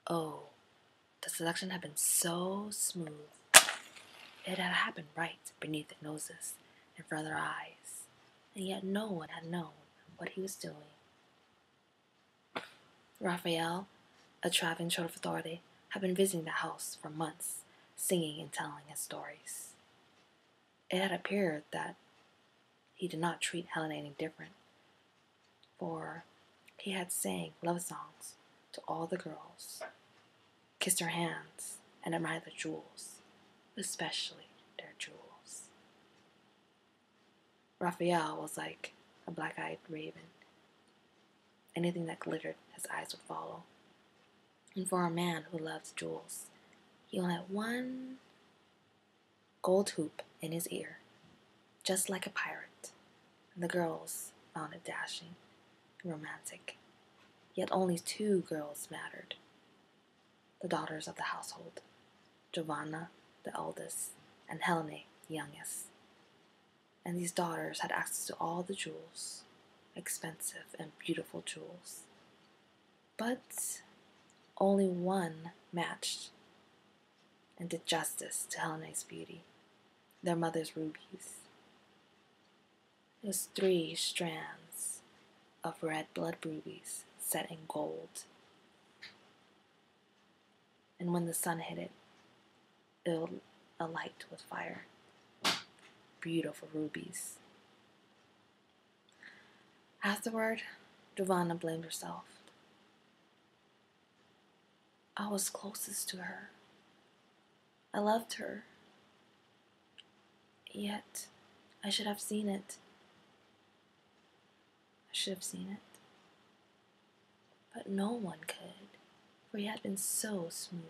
Oh, the selection had been so smooth. It had happened right beneath their noses, in front of their eyes, and yet no one had known what he was doing. Raphael, a traveling show of authority, had been visiting the house for months, singing and telling his stories. It had appeared that he did not treat Helena any different, for he had sang love songs to all the girls, kissed their hands, and admired their jewels, especially their jewels. Raphael was like a black-eyed raven. Anything that glittered, his eyes would follow. And for a man who loves jewels, he only had one gold hoop in his ear, just like a pirate, and the girls found it dashing and romantic. Yet only two girls mattered, the daughters of the household, Giovanna, the eldest, and Helena, the youngest. And these daughters had access to all the jewels, expensive and beautiful jewels. But only one matched and did justice to Helena's beauty, their mother's rubies. It was 3 strands of red blood rubies set in gold. And when the sun hit it, it alight with fire. Beautiful rubies. Afterward, Giovanna blamed herself. I was closest to her. I loved her. Yet, I should have seen it. I should have seen it. But no one could, for he had been so smooth.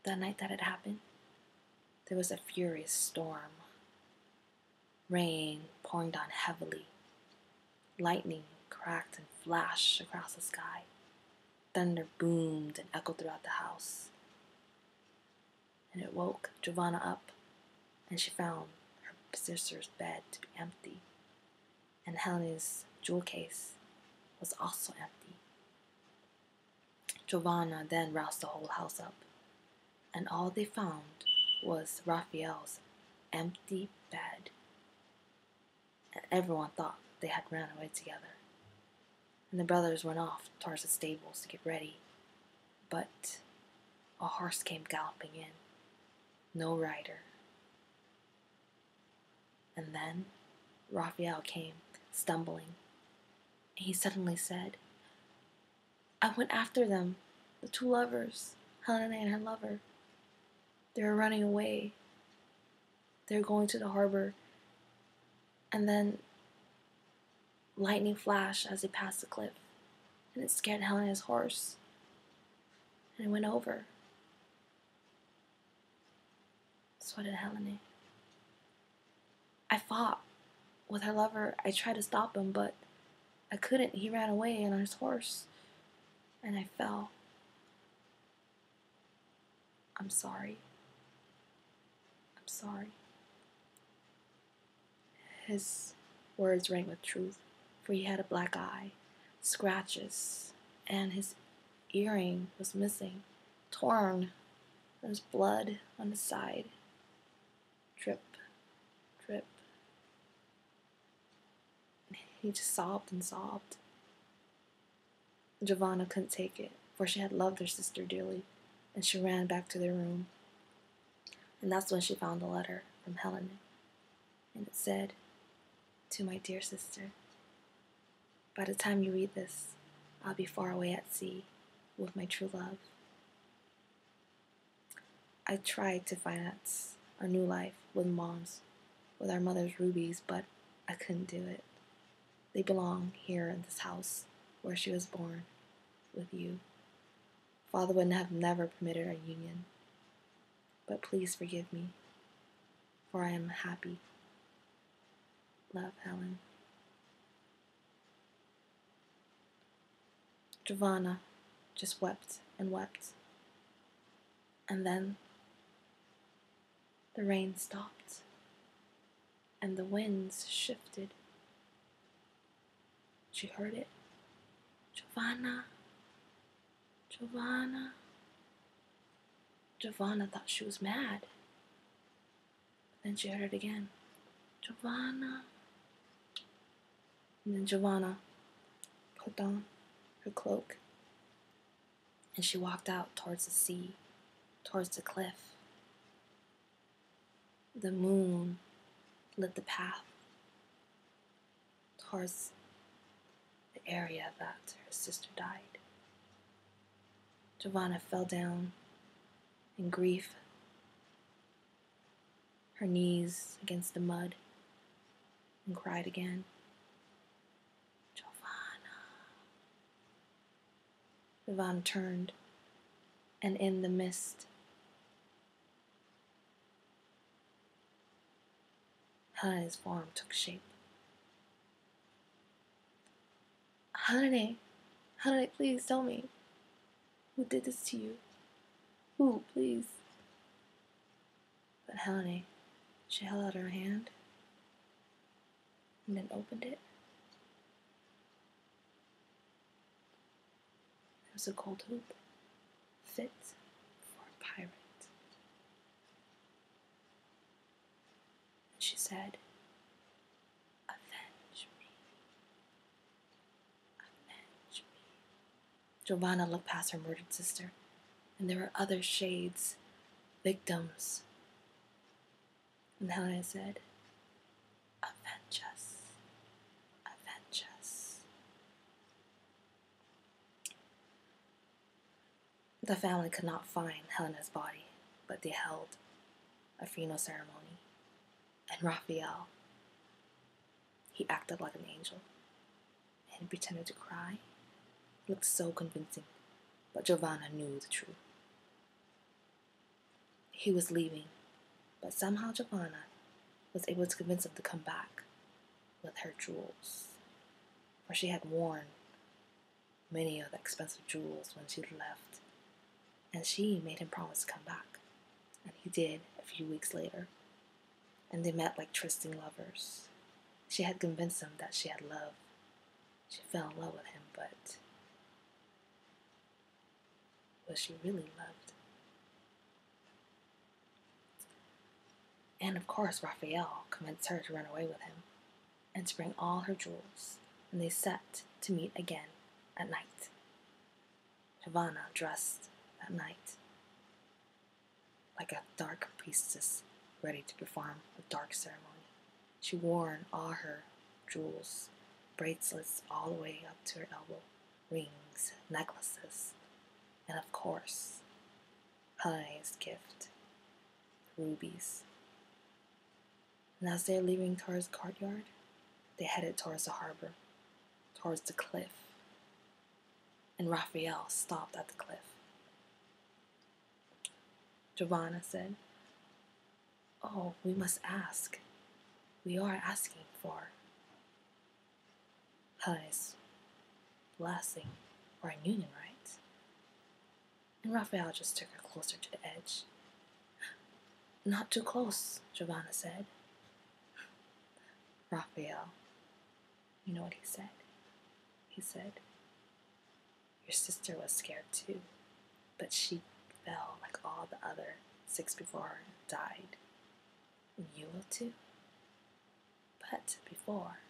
That night that it happened, there was a furious storm. Rain pouring down heavily. Lightning cracked and flashed across the sky. Thunder boomed and echoed throughout the house. And it woke Giovanna up, and she found her sister's bed to be empty, and Helena's jewel case was also empty. Giovanna then roused the whole house up, and all they found was Raphael's empty bed. And everyone thought they had ran away together. And the brothers went off towards the stables to get ready. But a horse came galloping in. No rider. And then Raphael came stumbling. And he suddenly said, I went after them, the 2 lovers, Helena and her lover. They were running away. They were going to the harbor. And then lightning flashed as they passed the cliff, and it scared Helena's horse, and it went over. So did Helena. I fought with her lover. I tried to stop him, but I couldn't. He ran away on his horse, and I fell. I'm sorry. I'm sorry. His words rang with truth, for he had a black eye, scratches, and his earring was missing, torn. There was blood on the side. Drip, drip. He just sobbed and sobbed. Giovanna couldn't take it, for she had loved her sister dearly, and she ran back to their room. And that's when she found a letter from Helena, and it said, To my dear sister, by the time you read this, I'll be far away at sea with my true love. I tried to finance our new life with our mother's rubies, but I couldn't do it. They belong here in this house where she was born, with you. Father would have never permitted our union, but please forgive me, for I am happy. Love, Helen. Giovanna just wept and wept. And then the rain stopped and the winds shifted. She heard it. Giovanna, Giovanna. Giovanna thought she was mad. Then she heard it again. Giovanna. And then Giovanna put on her cloak and she walked out towards the sea, towards the cliff. The moon lit the path towards the area that her sister died. Giovanna fell down in grief, her knees against the mud, and cried again. Giovanna turned, and in the mist, Helene's form took shape. Helene, Helene, please tell me. Who did this to you? Who, please? But Helene, she held out her hand and then opened it. It was a gold hoop, fit for a pirate. And she said, "Avenge me. Avenge me." Giovanna looked past her murdered sister, and there were other shades, victims. And Helena said, "Avenge us. Avenge us." The family could not find Helena's body, but they held a funeral ceremony. And Raphael, he acted like an angel and pretended to cry. It looked so convincing, but Giovanna knew the truth. He was leaving, but somehow Giovanna was able to convince him to come back with her jewels, for she had worn many of the expensive jewels when she left, and she made him promise to come back, and he did a few weeks later, and they met like trusting lovers. She had convinced him that she had love. She fell in love with him, but was she really loved? And of course, Raphael convinced her to run away with him and to bring all her jewels, and they set to meet again at night. Giovanna dressed that night like a dark priestess ready to perform a dark ceremony. She wore all her jewels, bracelets all the way up to her elbow, rings, necklaces, and of course, Helene's gift, rubies. And as they're leaving towards the courtyard, they headed towards the harbor, towards the cliff. And Raphael stopped at the cliff. Giovanna said, "Oh, we must ask. We are asking for Helene's blessing for a union, right?" And Raphael just took her closer to the edge. "Not too close," Giovanna said. Raphael, you know what he said? He said, "Your sister was scared too, but she fell like all the other 6 before her died. And you will too. But before,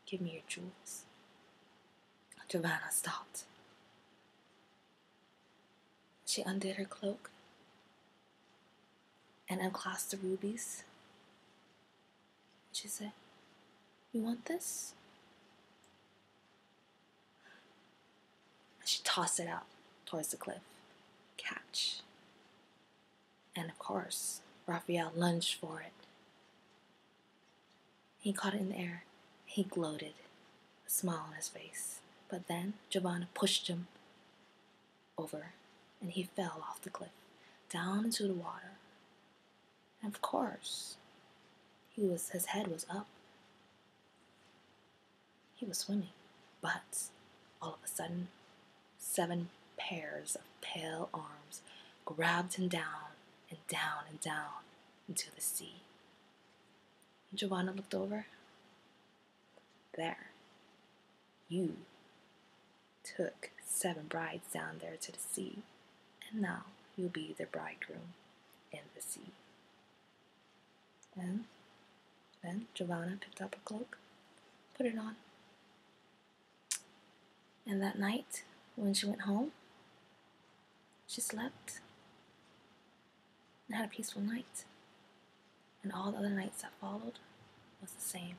give me your jewels." Giovanna stopped. She undid her cloak and unclasped the rubies. She said, "You want this?" She tossed it out towards the cliff. Catch. And of course, Raphael lunged for it. He caught it in the air. He gloated, a smile on his face. But then Giovanna pushed him over, and he fell off the cliff, down into the water. And of course, his head was up. He was swimming, but all of a sudden, 7 pairs of pale arms grabbed him down and down and down into the sea. And Giovanna looked over. There, you took 7 brides down there to the sea, and now you'll be the bridegroom in the sea. And then Giovanna picked up her cloak, put it on. And that night, when she went home, she slept and had a peaceful night. And all the other nights that followed was the same.